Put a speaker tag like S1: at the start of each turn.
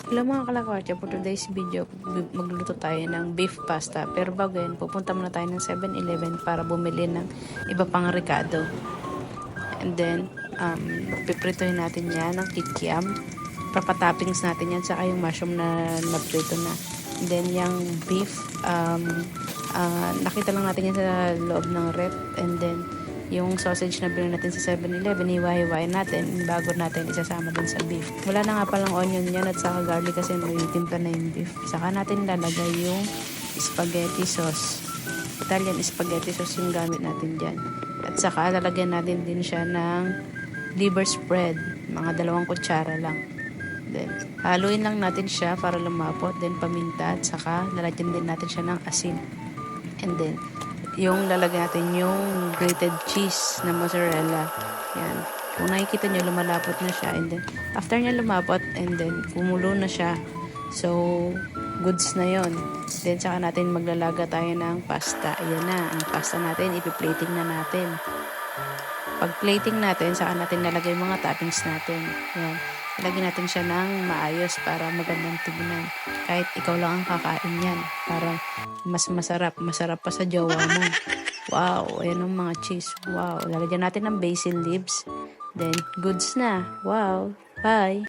S1: Hello mga kalakwartya, for today's video, magluluto tayo ng beef pasta. Pero bago yan, pupunta muna tayo ng 7-Eleven para bumili ng iba pang ricado. And then, pipritohin natin yan ng kikiam. Papatoppings natin yan, saka yung mushroom na naprito na. And then, yung beef, nakita lang natin yan sa loob ng rep. And then, yung sausage na bilhin natin sa 7-Eleven, hiwa-hiwain natin bago natin isasama dun sa beef. Wala na nga palang onion yan at saka garlic kasi may timpla na yung beef. Saka natin lalagay yung spaghetti sauce. Italian spaghetti sauce yung gamit natin dyan. At saka lalagyan natin din siya ng liver spread. Mga 2 kutsara lang. Then, haluin lang natin siya para lumapot. Then, paminta at saka lalagyan din natin siya ng asin. And then, yung lalagyan natin yung grated cheese na mozzarella. Yan. Kung nakikita nyo, lumalapot na siya. And then, after niya lumapot, and then, kumulo na siya. So, goods na yon. Then, saka natin maglalaga tayo ng pasta. Ayan na. Ang pasta natin, ipi-plating na natin. Pag plating natin, saka natin lalagay yung mga toppings natin. Yan. Ilagay natin siya ng maayos para magandang tignan. Kahit ikaw lang ang kakain yan. Para mas masarap. Masarap pa sa jowa mo. Wow, ayan ang mga cheese. Wow, lalagyan natin ng basil leaves. Then, goods na. Wow, bye!